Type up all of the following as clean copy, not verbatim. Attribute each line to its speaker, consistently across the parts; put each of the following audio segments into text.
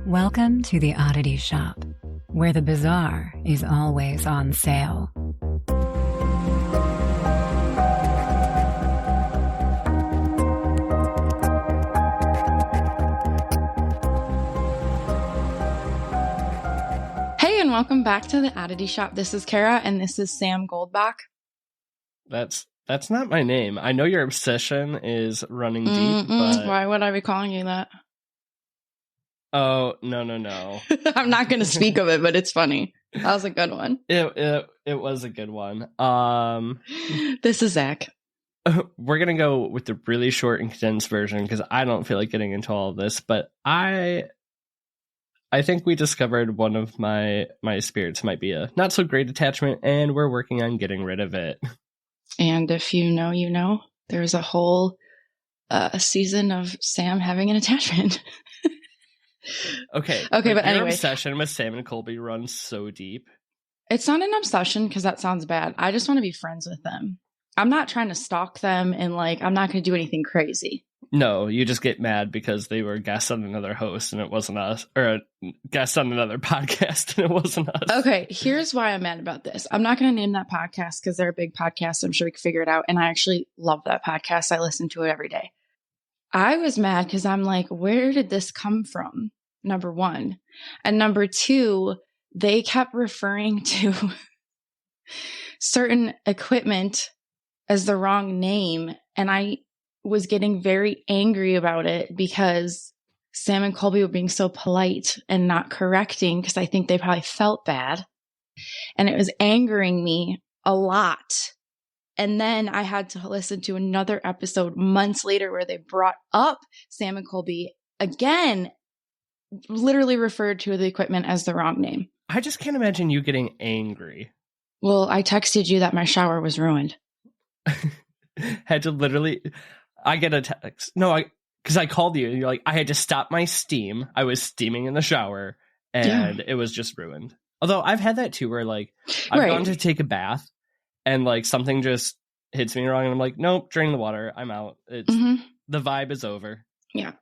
Speaker 1: Welcome to the Oddity Shop, where the bizarre is always on sale.
Speaker 2: Hey, and welcome back to the Oddity Shop. This is Kara, and this is Sam Goldbach.
Speaker 3: That's not my name. I know your obsession is running deep, but...
Speaker 2: Why would I be calling you that?
Speaker 3: Oh, no.
Speaker 2: I'm not going to speak of it, but it's funny. That was a good one.
Speaker 3: It was a good one.
Speaker 2: This is Zach.
Speaker 3: We're going to go with the really short and condensed version because I don't feel like getting into all of this, but I think we discovered one of my spirits might be a not so great attachment, and we're working on getting rid of it.
Speaker 2: And if you know, you know, there's a whole season of Sam having an attachment.
Speaker 3: Okay,
Speaker 2: but
Speaker 3: your
Speaker 2: anyway.
Speaker 3: obsession with Sam and Colby runs so deep.
Speaker 2: It's not an obsession because that sounds bad. I just want to be friends with them. I'm not trying to stalk them and I'm not going to do anything crazy.
Speaker 3: No, you just get mad because they were guests on another host and it wasn't us, or a guest on another podcast and it wasn't us.
Speaker 2: Okay, here's why I'm mad about this. I'm not going to name that podcast because they're a big podcast. I'm sure we can figure it out. And I actually love that podcast. I listen to it every day. I was mad because I'm like, where did this come from? Number one. And number two, they kept referring to certain equipment as the wrong name. And I was getting very angry about it because Sam and Colby were being so polite and not correcting because I think they probably felt bad. And it was angering me a lot. And then I had to listen to another episode months later where they brought up Sam and Colby again, literally referred to the equipment as the wrong name.
Speaker 3: I just can't imagine you getting angry.
Speaker 2: Well, I texted you that my shower was ruined.
Speaker 3: Had to literally... I get a text. No, because I called you and you're like, I had to stop my steam. I was steaming in the shower and It was just ruined. Although I've had that too, where I've gone to take a bath and something just hits me wrong and I'm like, nope, drain the water. I'm out. It's The vibe is over.
Speaker 2: Yeah.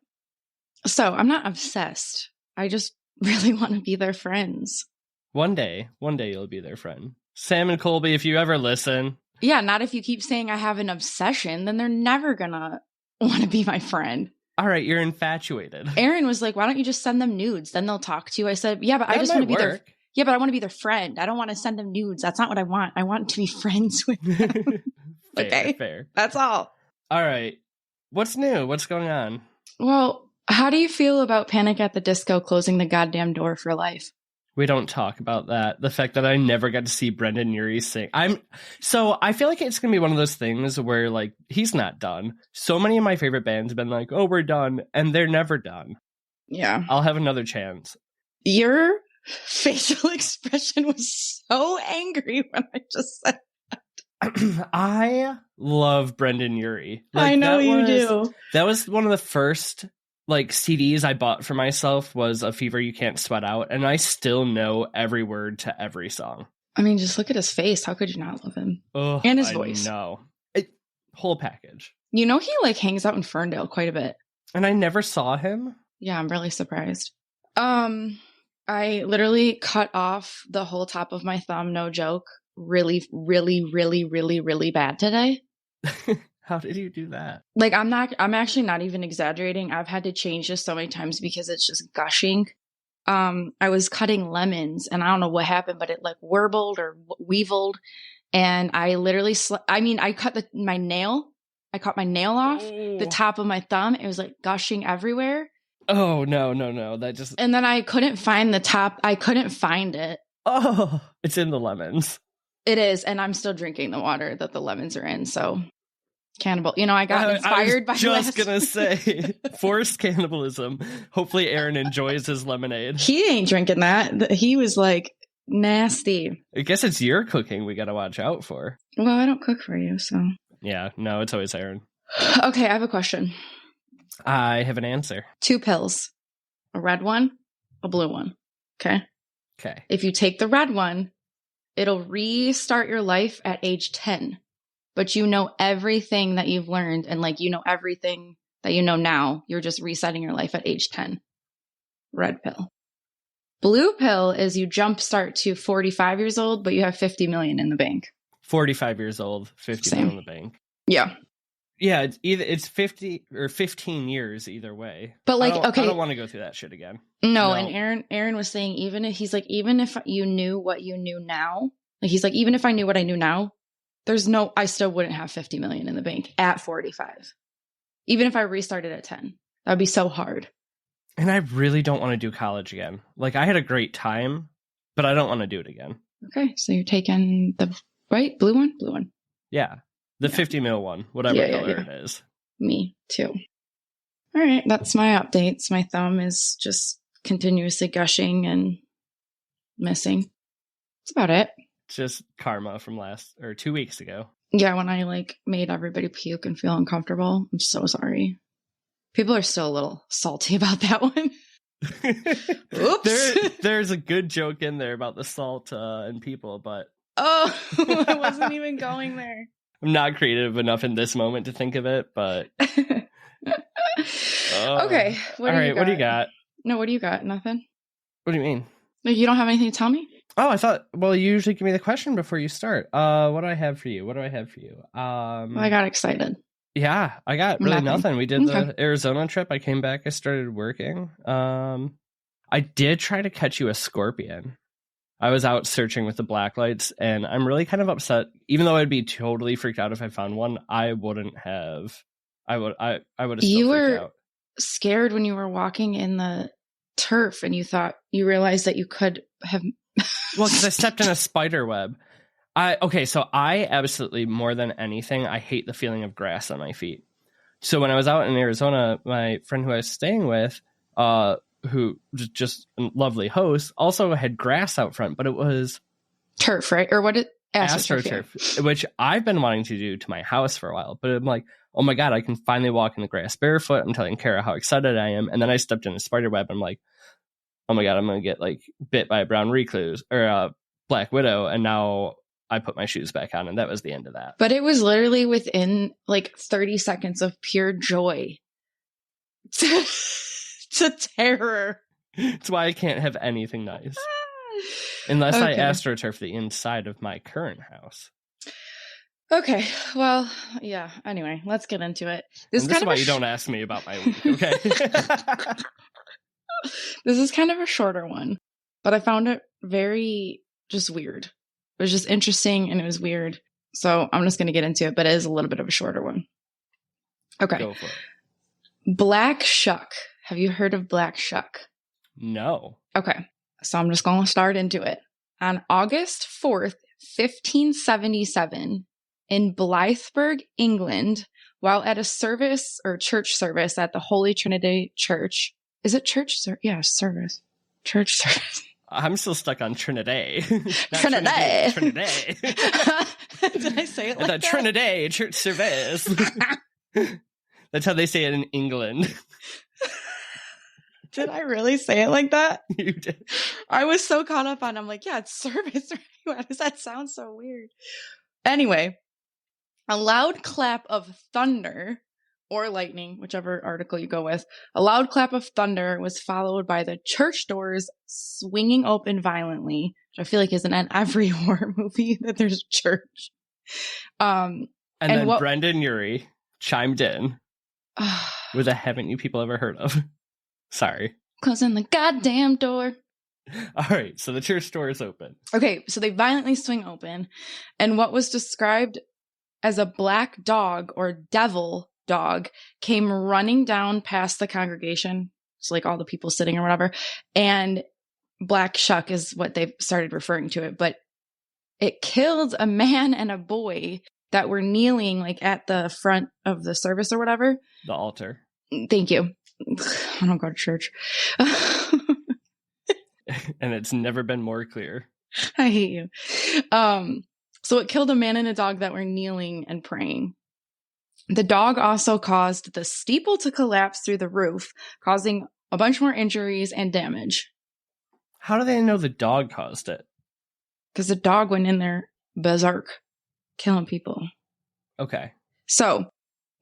Speaker 2: So I'm not obsessed. I just really want to be their friends.
Speaker 3: One day you'll be their friend. Sam and Colby, if you ever listen.
Speaker 2: Yeah, not if you keep saying I have an obsession, then they're never gonna want to be my friend.
Speaker 3: All right, you're infatuated.
Speaker 2: Aaron was like, why don't you just send them nudes? Then they'll talk to you. I said, yeah, but I just want to be their... Yeah, but I want to be their friend. I don't want to send them nudes. That's not what I want. I want to be friends with them.
Speaker 3: Fair.
Speaker 2: That's all.
Speaker 3: All right. What's new? What's going on?
Speaker 2: Well, how do you feel about Panic at the Disco closing the goddamn door for life?
Speaker 3: We don't talk about that. The fact that I never got to see Brendan Urie sing. I feel like it's going to be one of those things where he's not done. So many of my favorite bands have been like, oh, we're done. And they're never done.
Speaker 2: Yeah.
Speaker 3: I'll have another chance.
Speaker 2: Your facial expression was so angry when I just said that.
Speaker 3: I love Brendan Urie.
Speaker 2: I know you do.
Speaker 3: That was one of the first CDs I bought for myself was A Fever You Can't Sweat Out, and I still know every word to every song.
Speaker 2: I mean, just look at his face. How could you not love him?
Speaker 3: Oh,
Speaker 2: and his voice.
Speaker 3: No, whole package.
Speaker 2: You know, he hangs out in Ferndale quite a bit.
Speaker 3: And I never saw him.
Speaker 2: Yeah, I'm really surprised. I literally cut off the whole top of my thumb, no joke. Really, really, really, really, really bad today.
Speaker 3: How did you do that?
Speaker 2: I'm actually not even exaggerating. I've had to change this so many times because it's just gushing. I was cutting lemons and I don't know what happened, but it warbled or weevilled. And I literally, I cut my nail. I cut my nail off the top of my thumb. It was gushing everywhere.
Speaker 3: Oh, no. That just...
Speaker 2: And then I couldn't find the top. I couldn't find it.
Speaker 3: Oh, it's in the lemons.
Speaker 2: It is. And I'm still drinking the water that the lemons are in. So... Cannibal. I got inspired by
Speaker 3: just gonna say forced cannibalism. Hopefully Aaron enjoys his lemonade.
Speaker 2: He ain't drinking that. He was nasty.
Speaker 3: I guess it's your cooking we gotta watch out for.
Speaker 2: Well, I don't cook for you, so.
Speaker 3: Yeah, no, it's always Aaron.
Speaker 2: Okay, I have a question.
Speaker 3: I have an answer.
Speaker 2: 2 pills. A red one, a blue one. Okay?
Speaker 3: Okay.
Speaker 2: If you take the red one, it'll restart your life at age 10. But you know everything that you've learned and you know everything that you know now. You're just resetting your life at age 10. red pill. Blue pill is you jumpstart to 45 years old, but you have 50 million in the bank.
Speaker 3: 45 years old, 50
Speaker 2: Same.
Speaker 3: million in the bank.
Speaker 2: Yeah.
Speaker 3: Yeah, it's 50 or 15 years either way.
Speaker 2: But like,
Speaker 3: I
Speaker 2: okay.
Speaker 3: don't want to go through that shit again.
Speaker 2: No, and Aaron was saying even if you knew what you knew now, like he's like, even if I knew what I knew now, I still wouldn't have 50 million in the bank at 45. Even if I restarted at 10, that would be so hard.
Speaker 3: And I really don't want to do college again. Like, I had a great time, but I don't want to do it again.
Speaker 2: Okay, so you're taking the blue one? Blue one.
Speaker 3: Yeah, the 50 mil one, whatever color it is.
Speaker 2: Me too. All right, that's my updates. My thumb is just continuously gushing and missing. That's about it.
Speaker 3: Just karma from 2 weeks ago.
Speaker 2: Yeah, when I made everybody puke and feel uncomfortable. I'm so sorry. People are still a little salty about that one. Oops.
Speaker 3: There's a good joke in there about the salt and people, but...
Speaker 2: Oh, I wasn't even going there.
Speaker 3: I'm not creative enough in this moment to think of it, but...
Speaker 2: Okay.
Speaker 3: What do you got?
Speaker 2: No, what do you got? Nothing?
Speaker 3: What do you mean?
Speaker 2: Like, you don't have anything to tell me?
Speaker 3: Oh, I thought, well, you usually give me the question before you start. What do I have for you?
Speaker 2: I got excited.
Speaker 3: Yeah, I got really nothing. We did the Arizona trip. I came back. I started working. I did try to catch you a scorpion. I was out searching with the black lights, and I'm really kind of upset. Even though I'd be totally freaked out if I found one, I wouldn't have. I would have still freaked out.
Speaker 2: You were scared when you were walking in the turf, and you realized that you could have.
Speaker 3: Well, because I stepped in a spider web. So I absolutely, more than anything, I hate the feeling of grass on my feet. So when I was out in Arizona, my friend who I was staying with, who was just a lovely host, also had grass out front, but it was
Speaker 2: turf, right? Or what?
Speaker 3: AstroTurf, which I've been wanting to do to my house for a while. But I'm like, oh my God, I can finally walk in the grass barefoot. I'm telling Kara how excited I am. And then I stepped in a spider web. I'm like, oh my God, I'm going to get bit by a brown recluse or a black widow. And now I put my shoes back on, and that was the end of that.
Speaker 2: But it was literally within 30 seconds of pure joy to terror.
Speaker 3: That's why I can't have anything nice. Unless I AstroTurf the inside of my current house.
Speaker 2: Okay, well, yeah. Anyway, let's get into it.
Speaker 3: This is why you don't ask me about my week, okay?
Speaker 2: This is kind of a shorter one, but I found it very just weird. It was just interesting and it was weird. So I'm just going to get into it, but it is a little bit of a shorter one. Okay.
Speaker 3: Go for it.
Speaker 2: Black Shuck. Have you heard of Black Shuck?
Speaker 3: No.
Speaker 2: Okay. So I'm just going to start into it. On August 4th, 1577, in Blythburgh, England, while at a service or church service at the Holy Trinity Church. Is it church? Yeah, service. Church service.
Speaker 3: I'm still stuck on Trinity.
Speaker 2: Trinity.
Speaker 3: Trinity.
Speaker 2: Did I say it like
Speaker 3: the
Speaker 2: that?
Speaker 3: Trinity church service. That's how they say it in England.
Speaker 2: Did I really say it like that?
Speaker 3: You did.
Speaker 2: I was so caught up on, I'm like, yeah, it's service. Why does that sound so weird? Anyway, a loud clap of thunder or lightning, whichever article you go with, a loud clap of thunder was followed by the church doors swinging open violently, which I feel like isn't in every horror movie that there's a church.
Speaker 3: And then Brendan Urie chimed in with a haven't you people ever heard of? Sorry.
Speaker 2: Closing the goddamn door.
Speaker 3: All right, so the church door is open.
Speaker 2: Okay, so they violently swing open, and what was described as a black dog or devil dog came running down past the congregation. So all the people sitting or whatever. And Black Shuck is what they've started referring to it. But it killed a man and a boy that were kneeling at the front of the service or whatever.
Speaker 3: The altar.
Speaker 2: Thank you. I don't go to church.
Speaker 3: And it's never been more clear.
Speaker 2: I hate you. So it killed a man and a dog that were kneeling and praying. The dog also caused the steeple to collapse through the roof, causing a bunch more injuries and damage.
Speaker 3: How do they know the dog caused it?
Speaker 2: Because the dog went in there berserk, killing people.
Speaker 3: Okay.
Speaker 2: So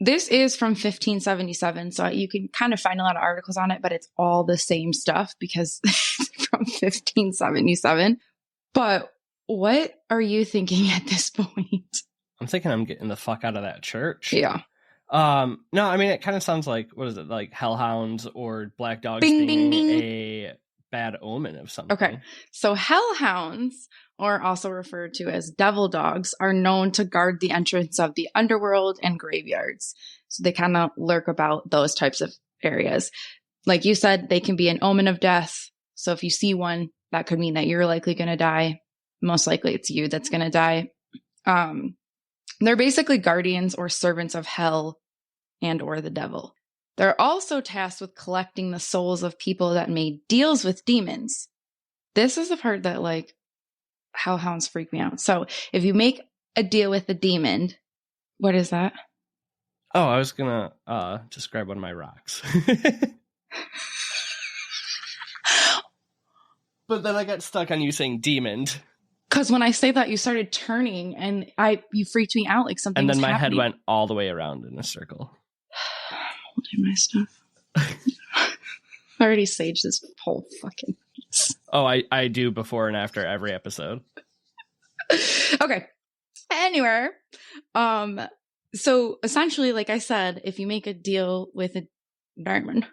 Speaker 2: This is from 1577, so you can kind of find a lot of articles on it, but it's all the same stuff because it's from 1577. But what are you thinking at this point?
Speaker 3: I'm thinking I'm getting the fuck out of that church.
Speaker 2: Yeah.
Speaker 3: No, I mean, it kind of sounds like, what is it, like Hell Hounds or black dogs
Speaker 2: Bing,
Speaker 3: being
Speaker 2: bing, bing.
Speaker 3: a bad omen of something.
Speaker 2: Okay. So Hell Hounds, or also referred to as devil dogs, are known to guard the entrance of the underworld and graveyards. So they kind of lurk about those types of areas. Like you said, they can be an omen of death. So if you see one, that could mean that you're likely going to die. Most likely it's you that's going to die. They're basically guardians or servants of hell and or the devil. They're also tasked with collecting the souls of people that made deals with demons. This is the part that, like, hellhounds freak me out. So if you make a deal with a demon, what is that?
Speaker 3: Oh, I was going to just grab one of my rocks. But then I got stuck on you saying demon.
Speaker 2: Because when I say that, you started turning and you freaked me out like something.
Speaker 3: And then
Speaker 2: was
Speaker 3: my
Speaker 2: happening.
Speaker 3: head went all the way around in a circle.
Speaker 2: Holding my stuff. I already saged this whole fucking piece.
Speaker 3: Oh, I do before and after every episode.
Speaker 2: Okay. Anyway, so essentially, like I said, if you make a deal with a diamond,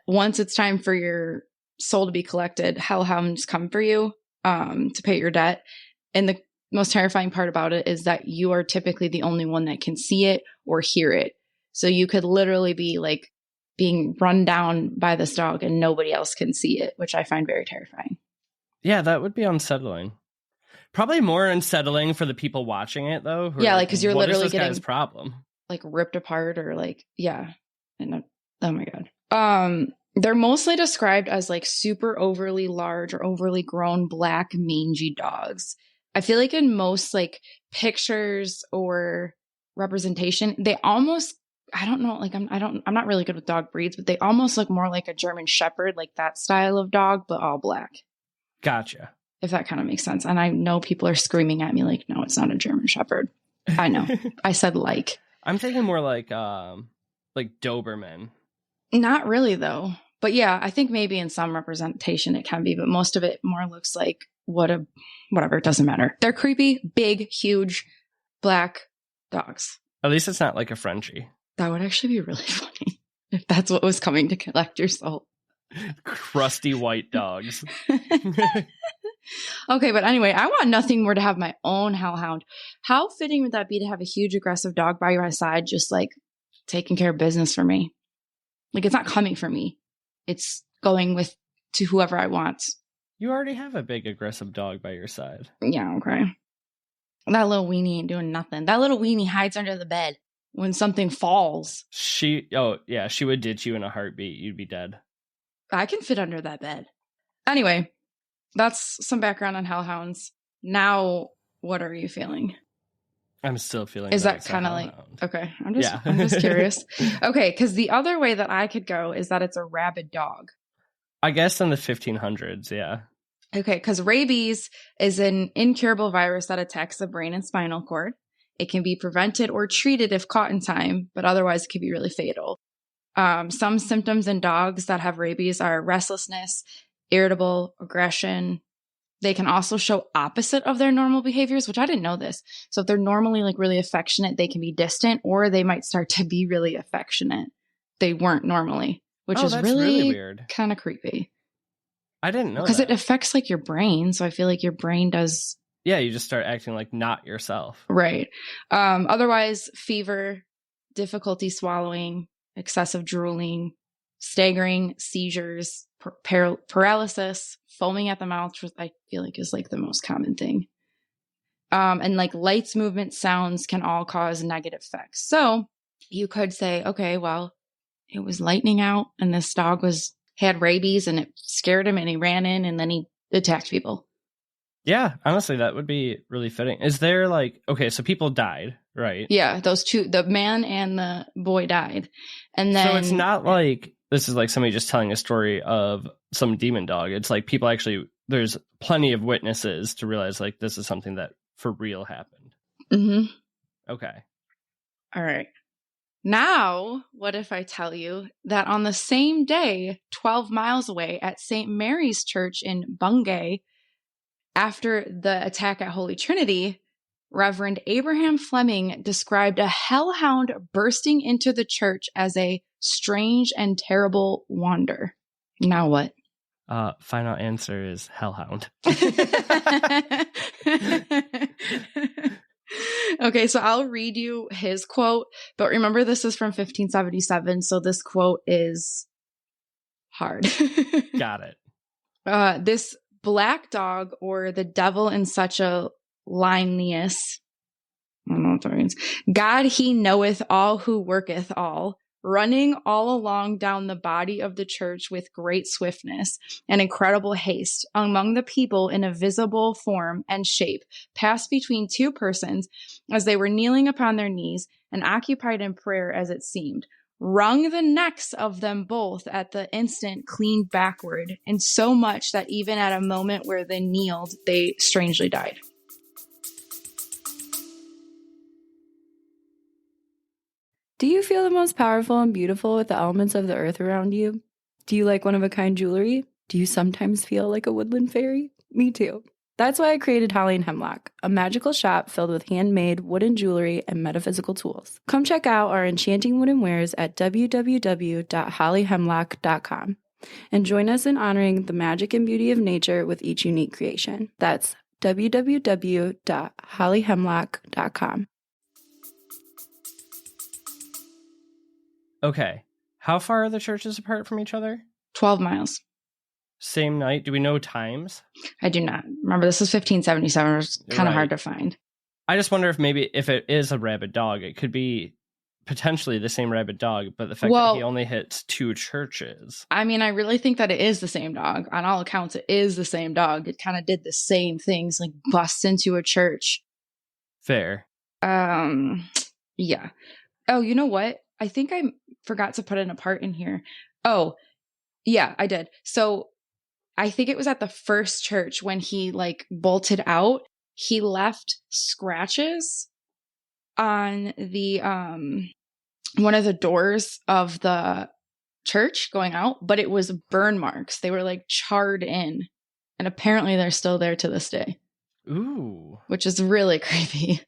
Speaker 2: once it's time for your soul to be collected, hellhounds come for you to pay your debt. And the most terrifying part about it is that you are typically the only one that can see it or hear it. So you could literally be like being run down by this dog and nobody else can see it, which I find very terrifying.
Speaker 3: Yeah, that would be unsettling. Probably more unsettling for the people watching it, though.
Speaker 2: Yeah, like, because you're literally
Speaker 3: this
Speaker 2: getting
Speaker 3: guy's problem,
Speaker 2: like ripped apart or like, yeah. And oh my God. They're mostly described as like super overly large or overly grown black mangy dogs. I feel like in most like pictures or representation, they almost, I don't know, like I'm not really good with dog breeds, but they almost look more like a German Shepherd, like that style of dog, but all black.
Speaker 3: Gotcha.
Speaker 2: If that kind of makes sense. And I know people are screaming at me like, no, it's not a German Shepherd. I know. I said like.
Speaker 3: I'm thinking more like Doberman.
Speaker 2: Not really though. But yeah, I think maybe in some representation it can be, but most of it more looks like whatever, it doesn't matter. They're creepy, big, huge, black dogs.
Speaker 3: At least it's not like a Frenchie.
Speaker 2: That would actually be really funny if that's what was coming to collect your soul.
Speaker 3: Crusty white dogs.
Speaker 2: Okay, but anyway, I want nothing more to have my own hellhound. How fitting would that be to have a huge aggressive dog by your side, just like taking care of business for me? Like, it's not coming for me. It's going to whoever I want.
Speaker 3: You already have a big aggressive dog by your side.
Speaker 2: Yeah, okay. That little weenie ain't doing nothing. That little weenie hides under the bed when something falls.
Speaker 3: She would ditch you in a heartbeat. You'd be dead.
Speaker 2: I can fit under that bed. Anyway, that's some background on hellhounds. Now, what are you feeling?
Speaker 3: I'm still feeling.
Speaker 2: Is that kind of like, okay, I'm just curious. Okay, because the other way that I could go is that it's a rabid dog.
Speaker 3: I guess in the 1500s, yeah.
Speaker 2: Okay, because rabies is an incurable virus that attacks the brain and spinal cord. It can be prevented or treated if caught in time, but otherwise it can be really fatal. Some symptoms in dogs that have rabies are restlessness, irritable, aggression. They can also show opposite of their normal behaviors, which I didn't know this. So if they're normally like really affectionate, they can be distant, or they might start to be really affectionate. They weren't normally, which is really weird. Kind of creepy.
Speaker 3: I didn't know
Speaker 2: because it affects like your brain. So I feel like your brain does.
Speaker 3: Yeah, you just start acting like not yourself.
Speaker 2: Right. Otherwise, fever, difficulty swallowing, excessive drooling, staggering, seizures, paralysis, foaming at the mouth, which I feel like is like the most common thing. And like lights, movement, sounds can all cause negative effects. So you could say, okay, well, it was lightning out and this dog had rabies and it scared him and he ran in and then he attacked people.
Speaker 3: Yeah, honestly, that would be really fitting. Is there like, okay, so people died, right?
Speaker 2: Yeah, those two, the man and the boy died. And then.
Speaker 3: So it's not like this is like somebody just telling a story of some demon dog. It's like people actually, there's plenty of witnesses to realize like this is something that for real happened.
Speaker 2: Mm-hmm.
Speaker 3: Okay.
Speaker 2: All right. Now, what if I tell you that on the same day, 12 miles away at St. Mary's Church in Bungay, after the attack at Holy Trinity, Reverend Abraham Fleming described a hellhound bursting into the church as a strange and terrible wonder. Now what?
Speaker 3: Final answer is Hellhound.
Speaker 2: Okay, so I'll read you his quote, but remember this is from 1577, so this quote is hard.
Speaker 3: Got it.
Speaker 2: This black dog, or the devil in such a Linnaeus, I don't know what that means. God, he knoweth all who worketh all, running all along down the body of the church with great swiftness and incredible haste among the people in a visible form and shape, passed between two persons as they were kneeling upon their knees and occupied in prayer as it seemed, wrung the necks of them both at the instant clean backward, and so much that even at a moment where they kneeled, they strangely died.
Speaker 4: Do you feel the most powerful and beautiful with the elements of the earth around you? Do you like one-of-a-kind jewelry? Do you sometimes feel like a woodland fairy? Me too. That's why I created Holly and Hemlock, a magical shop filled with handmade wooden jewelry and metaphysical tools. Come check out our enchanting wooden wares at www.hollyhemlock.com and join us in honoring the magic and beauty of nature with each unique creation. That's www.hollyhemlock.com.
Speaker 3: Okay. How far are the churches apart from each other?
Speaker 2: 12 miles.
Speaker 3: Same night? Do we know times?
Speaker 2: I do not. Remember, this is 1577. It's kind of hard to find.
Speaker 3: I just wonder if maybe if it is a rabid dog, it could be potentially the same rabid dog, but the fact that he only hits two churches.
Speaker 2: I mean, I really think that it is the same dog. On all accounts, it is the same dog. It kind of did the same things, like bust into a church.
Speaker 3: Fair.
Speaker 2: Yeah. Oh, you know what? I think I forgot to put in a part in here. Oh, yeah, I did. So I think it was at the first church when he like bolted out, he left scratches on the one of the doors of the church going out, but it was burn marks. They were like charred in, and apparently they're still there to this day.
Speaker 3: Ooh.
Speaker 2: Which is really creepy,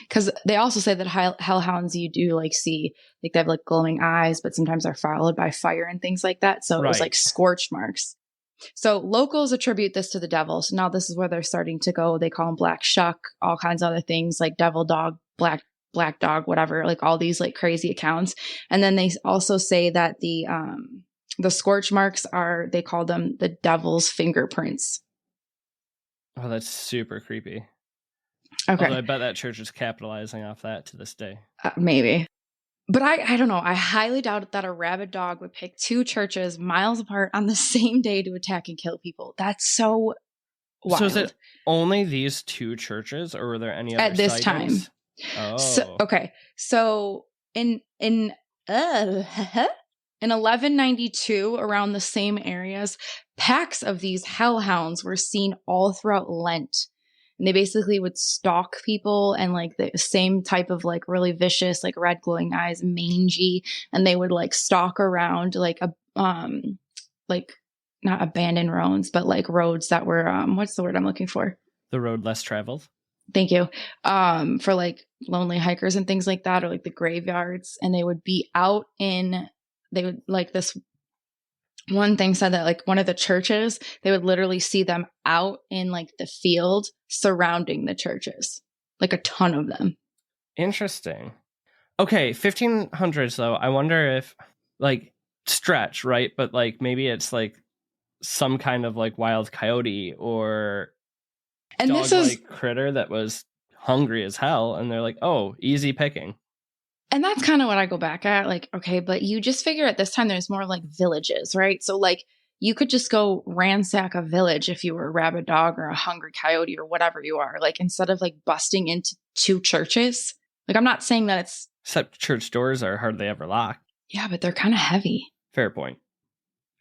Speaker 2: because they also say that hellhounds, you do like see, like they have like glowing eyes, but sometimes they're followed by fire and things like that. So it was like scorch marks. So locals attribute this to the devil. So now this is where they're starting to go. They call him Black Shuck, all kinds of other things like devil dog, black dog, whatever, like all these like crazy accounts. And then they also say that the scorch marks are, they call them the devil's fingerprints.
Speaker 3: Oh, that's super creepy.
Speaker 2: Okay.
Speaker 3: Although I bet that church is capitalizing off that to this day.
Speaker 2: Maybe. But I don't know. I highly doubt that a rabid dog would pick two churches miles apart on the same day to attack and kill people. That's so wild.
Speaker 3: So is it only these two churches, or were there any other
Speaker 2: at this
Speaker 3: sightings?
Speaker 2: time?
Speaker 3: Oh.
Speaker 2: So, okay. So in 1192, around the same areas, packs of these hellhounds were seen all throughout Lent. And they basically would stalk people, and like the same type of like really vicious, like red glowing eyes, mangy. And they would like stalk around like like not abandoned roads, but like roads that were, what's the word I'm looking for?
Speaker 3: The road less traveled.
Speaker 2: Thank you. For like lonely hikers and things like that, or like the graveyards. And they would be out in, they would like this one thing said that like one of the churches, they would literally see them out in like the field surrounding the churches, like a ton of them.
Speaker 3: Interesting. Okay, 1500s though. I wonder if like stretch, right? But like maybe it's like some kind of like wild coyote or dog-like critter that was hungry as hell, and they're like, oh, easy picking.
Speaker 2: And that's kind of what I go back at. Like, okay, but you just figure at this time there's more like villages, right? So like you could just go ransack a village if you were a rabid dog or a hungry coyote or whatever you are. Like instead of like busting into two churches. Like I'm not saying that it's...
Speaker 3: Except church doors are hardly ever locked.
Speaker 2: Yeah, but they're kind of heavy.
Speaker 3: Fair point.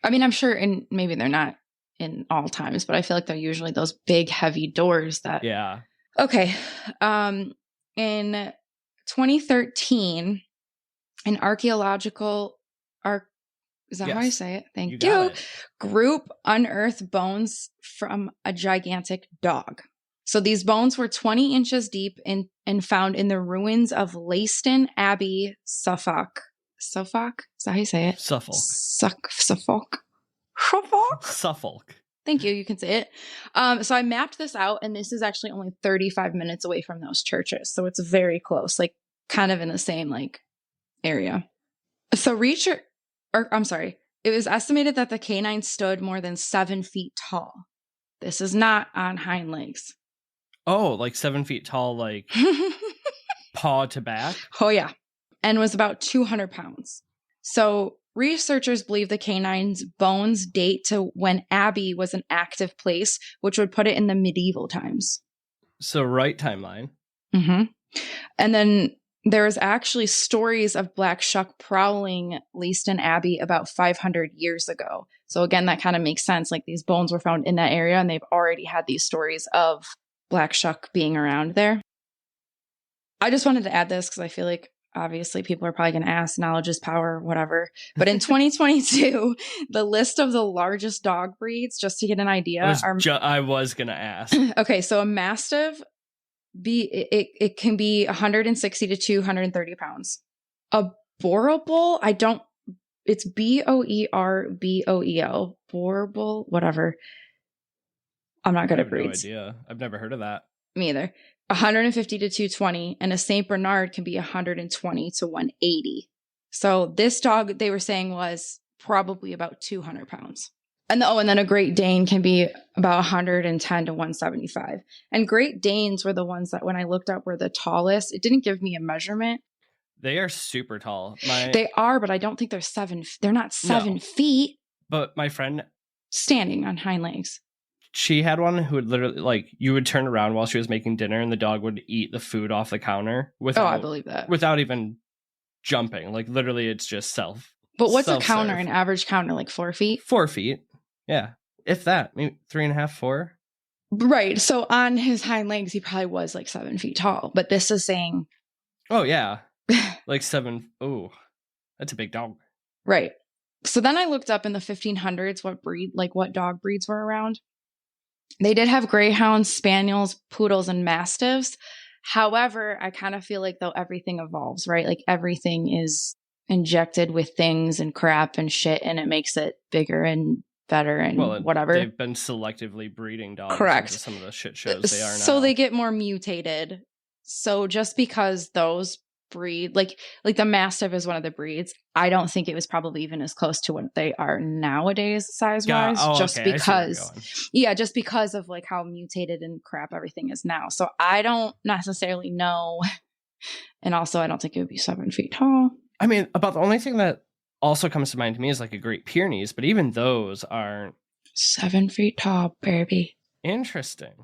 Speaker 3: I
Speaker 2: mean, I'm sure, and maybe they're not in all times, but I feel like they're usually those big heavy doors that...
Speaker 3: Yeah.
Speaker 2: Okay. In 2013, an archaeological is that how I say it? Thank
Speaker 3: got
Speaker 2: you.
Speaker 3: it.
Speaker 2: Group unearthed bones from a gigantic dog. So these bones were 20 inches deep and found in the ruins of Leiston Abbey, Suffolk. Suffolk? Is that how you say it?
Speaker 3: Suffolk.
Speaker 2: Suffolk.
Speaker 3: Suffolk.
Speaker 2: Thank you. You can say it. So I mapped this out, and this is actually only 35 minutes away from those churches. So it's very close, like kind of in the same like area. So it was estimated that the canine stood more than 7 feet tall. This is not on hind legs.
Speaker 3: Oh, like 7 feet tall, like paw to back?
Speaker 2: Oh, yeah. And was about 200 pounds. So researchers believe the canine's bones date to when Abbey was an active place, which would put it in the medieval times.
Speaker 3: So right timeline.
Speaker 2: Mm-hmm. And then there is actually stories of Black Shuck prowling Leiston Abbey about 500 years ago. So again, that kind of makes sense. Like these bones were found in that area, and they've already had these stories of Black Shuck being around there. I just wanted to add this because I feel like obviously people are probably going to ask, knowledge is power, whatever. But in 2022, the list of the largest dog breeds, just to get an idea,
Speaker 3: I was going to ask.
Speaker 2: Okay, so a Mastiff, it can be 160 to 230 pounds. A Boerboel, it's Boerboel, Boerboel, whatever. I'm not good at breeds.
Speaker 3: No idea. I've never heard of that.
Speaker 2: Me either. 150 to 220, and a Saint Bernard can be 120 to 180. So this dog, they were saying, was probably about 200 pounds. And then a Great Dane can be about 110 to 175. And Great Danes were the ones that when I looked up were the tallest. It didn't give me a measurement.
Speaker 3: They are super tall.
Speaker 2: They are, but I don't think they're not 7 feet.
Speaker 3: But my friend,
Speaker 2: standing on hind legs.
Speaker 3: She had one who would literally, like, you would turn around while she was making dinner and the dog would eat the food off the counter
Speaker 2: I believe that.
Speaker 3: Without even jumping. Like, literally, it's just
Speaker 2: But what's a counter, an average counter, like 4 feet?
Speaker 3: 4 feet. Yeah. If that, maybe 3.5, 4.
Speaker 2: Right. So on his hind legs, he probably was like 7 feet tall. But this is saying...
Speaker 3: Oh, yeah. Like 7. Oh, that's a big dog.
Speaker 2: Right. So then I looked up in the 1500s what dog breeds were around. They did have greyhounds, spaniels, poodles, and mastiffs. However, I kind of feel like though everything evolves, right? Like everything is injected with things and crap and shit, and it makes it bigger and better and whatever.
Speaker 3: They've been selectively breeding dogs.
Speaker 2: Correct.
Speaker 3: Into some of the shit shows they are now.
Speaker 2: So they get more mutated. So just because those breed, like the Mastiff is one of the breeds, I don't think it was probably even as close to what they are nowadays size wise. Just because of like how mutated and crap everything is now. So I don't necessarily know. And also I don't think it would be 7 feet tall.
Speaker 3: I mean, about the only thing that also comes to mind to me is like a Great Pyrenees, but even those aren't
Speaker 2: 7 feet tall, baby.
Speaker 3: Interesting.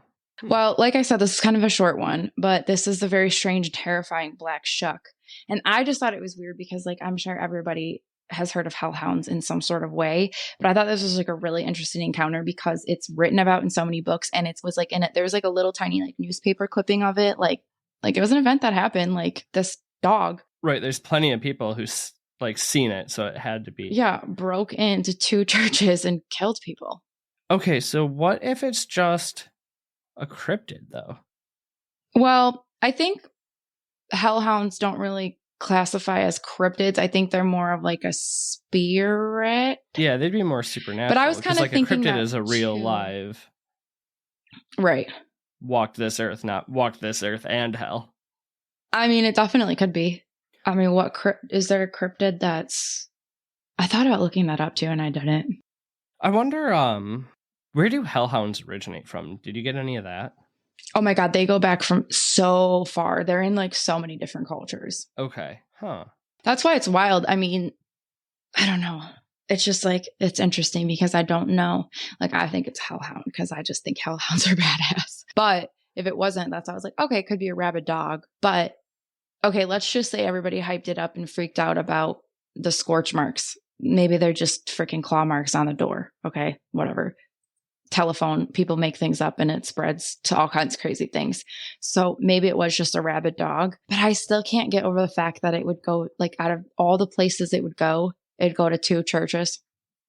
Speaker 2: Well, like I said, this is kind of a short one, but this is the very strange, terrifying Black Shuck. And I just thought it was weird because, like, I'm sure everybody has heard of Hell Hounds in some sort of way, but I thought this was like a really interesting encounter because it's written about in so many books, and it was like in it, there was like a little tiny like newspaper clipping of it, like it was an event that happened, like this dog.
Speaker 3: Right. There's plenty of people who like seen it, so it had to be.
Speaker 2: Yeah, broke into 2 churches and killed people.
Speaker 3: Okay, so what if it's just a cryptid, though?
Speaker 2: Well, I think hellhounds don't really classify as cryptids. I think they're more of like a spirit.
Speaker 3: Yeah, they'd be more supernatural.
Speaker 2: But I was kind of
Speaker 3: like
Speaker 2: thinking
Speaker 3: a cryptid
Speaker 2: that
Speaker 3: is a real live.
Speaker 2: Right.
Speaker 3: Walked this earth, not walked this earth and hell.
Speaker 2: I mean, it definitely could be. I mean, is there a cryptid that's... I thought about looking that up too, and I didn't.
Speaker 3: I wonder, where do hellhounds originate from? Did you get any of that?
Speaker 2: Oh my God, they go back from so far. They're in like so many different cultures.
Speaker 3: Okay. Huh.
Speaker 2: That's why it's wild. I mean, I don't know. It's just like, it's interesting because I don't know. Like, I think it's hellhound because I just think hellhounds are badass. But if it wasn't, that's why I was like, okay, it could be a rabid dog. But okay, let's just say everybody hyped it up and freaked out about the scorch marks. Maybe they're just freaking claw marks on the door. Okay, whatever. telephone, people make things up and it spreads to all kinds of crazy things. So maybe it was just a rabid dog, but I still can't get over the fact that it would go, like, out of all the places it would go, it'd go to 2 churches.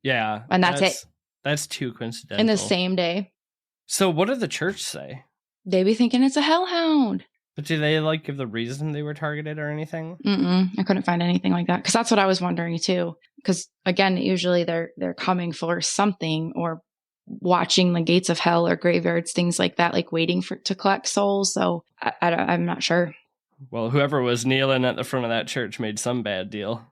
Speaker 3: Yeah.
Speaker 2: And that's it.
Speaker 3: That's too coincidental.
Speaker 2: In the same day.
Speaker 3: So what did the church say?
Speaker 2: They be thinking it's a hellhound.
Speaker 3: But do they like give the reason they were targeted or anything?
Speaker 2: I couldn't find anything like that. Because that's what I was wondering too. Because again, usually they're coming for something, or watching the gates of hell or graveyards, things like that, like waiting to collect souls. So I'm not sure.
Speaker 3: Well, whoever was kneeling at the front of that church made some bad deal.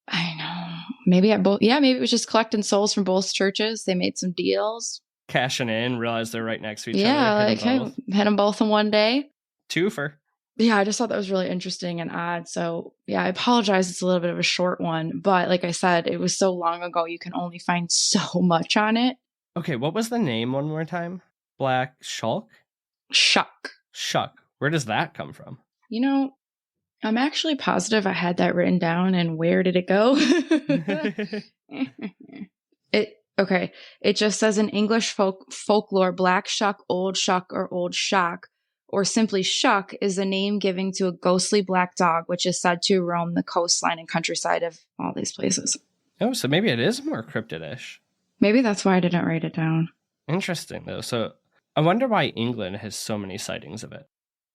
Speaker 2: I know. Maybe at both. Yeah, maybe it was just collecting souls from both churches. They made some deals.
Speaker 3: Cashing in, realized they're right next to each other.
Speaker 2: Yeah, like, hey, hit them both in one day.
Speaker 3: Twofer.
Speaker 2: Yeah, I just thought that was really interesting and odd. So yeah, I apologize. It's a little bit of a short one, but like I said, it was so long ago, you can only find so much on it.
Speaker 3: Okay, what was the name one more time? Black Shuck?
Speaker 2: Shuck.
Speaker 3: Shuck. Where does that come from?
Speaker 2: You know, I'm actually positive I had that written down, and where did it go? It just says in English folklore, Black Shuck, Old Shuck, or Old Shock, or simply Shuck, is a name given to a ghostly black dog, which is said to roam the coastline and countryside of all these places.
Speaker 3: Oh, so maybe it is more cryptid-ish.
Speaker 2: Maybe that's why I didn't write it down.
Speaker 3: Interesting, though. So I wonder why England has so many sightings of it.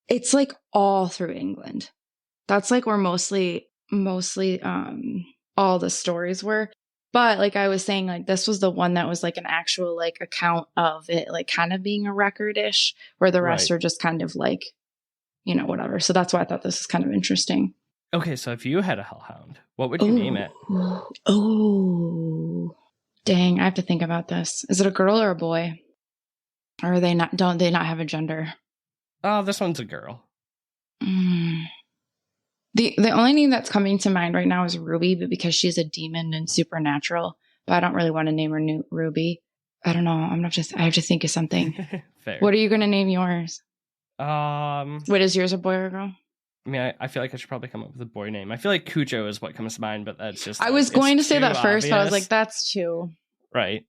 Speaker 2: It's like all through England. That's like where mostly all the stories were. But like I was saying, like this was the one that was like an actual like account of it, like kind of being a record-ish, where the rest are just kind of like, you know, whatever. So that's why I thought this was kind of interesting.
Speaker 3: Okay, so if you had a hellhound, what would you name it?
Speaker 2: Oh, dang! I have to think about this. Is it a girl or a boy? Or are they not? Don't they not have a gender?
Speaker 3: Oh, this one's a girl.
Speaker 2: The only name that's coming to mind right now is Ruby, but because she's a demon and supernatural. But I don't really want to name her Ruby. I don't know. I have to think of something.
Speaker 3: Fair.
Speaker 2: What are you going to name yours?
Speaker 3: What
Speaker 2: is yours, a boy or a girl?
Speaker 3: I mean, I feel like I should probably come up with a boy name. I feel like Cujo is what comes to mind, but that's just...
Speaker 2: I was going to say that first,
Speaker 3: obvious.
Speaker 2: but I was like, that's too...
Speaker 3: Right.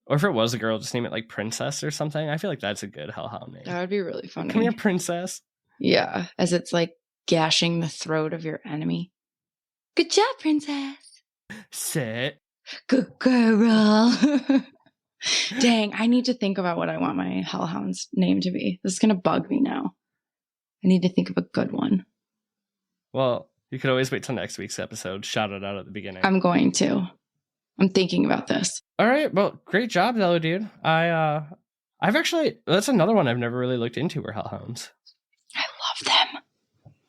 Speaker 3: Or if it was a girl, just name it like Princess or something. I feel like that's a good hellhound name.
Speaker 2: That would be really funny.
Speaker 3: Come here, Princess.
Speaker 2: Yeah, as it's like gashing the throat of your enemy. Good job, Princess.
Speaker 3: Sit.
Speaker 2: Good girl. Dang, I need to think about what I want my hellhound's name to be. This is going to bug me now. I need to think of a good one.
Speaker 3: Well, you could always wait till next week's episode. Shout it out at the beginning.
Speaker 2: I'm going to. I'm thinking about this.
Speaker 3: All right. Well, great job, though, dude. I've actually, that's another one I've never really looked into, were hellhounds.
Speaker 2: I love them.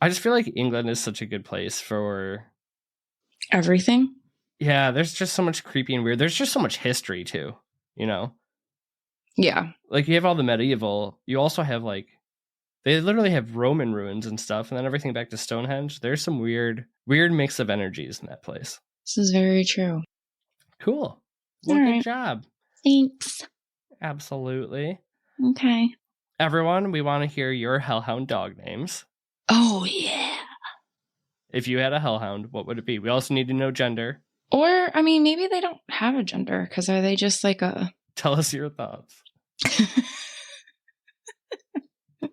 Speaker 3: I just feel like England is such a good place for
Speaker 2: everything.
Speaker 3: Yeah, there's just so much creepy and weird. There's just so much history too, you know?
Speaker 2: Yeah.
Speaker 3: Like you have all the medieval, you also have like, they literally have Roman ruins and stuff, and then everything back to Stonehenge. There's some weird mix of energies in that place.
Speaker 2: This is very true.
Speaker 3: Cool. Well, good job.
Speaker 2: Thanks.
Speaker 3: Absolutely.
Speaker 2: Okay.
Speaker 3: Everyone, we want to hear your hellhound dog names.
Speaker 2: Oh, yeah.
Speaker 3: If you had a hellhound, what would it be? We also need to know gender.
Speaker 2: Or, I mean, maybe they don't have a gender, because are they just like a...
Speaker 3: Tell us your thoughts.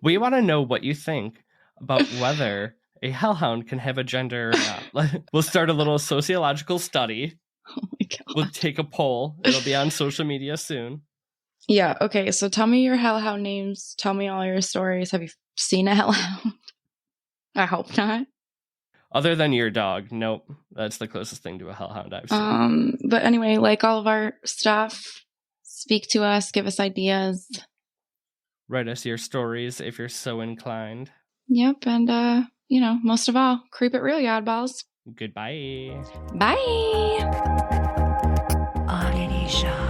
Speaker 3: We want to know what you think about whether a hellhound can have a gender or not. We'll start a little sociological study.
Speaker 2: Oh my God.
Speaker 3: We'll take a poll. It'll be on social media soon.
Speaker 2: Yeah, okay. So tell me your hellhound names. Tell me all your stories. Have you seen a hellhound? I hope not.
Speaker 3: Other than your dog. Nope. That's the closest thing to a hellhound I've seen.
Speaker 2: But anyway, like all of our stuff, speak to us, give us ideas.
Speaker 3: Write us your stories if you're so inclined.
Speaker 2: Yep, and most of all, creep it real, you oddballs.
Speaker 3: Goodbye.
Speaker 2: Bye.
Speaker 1: Oddity Shop.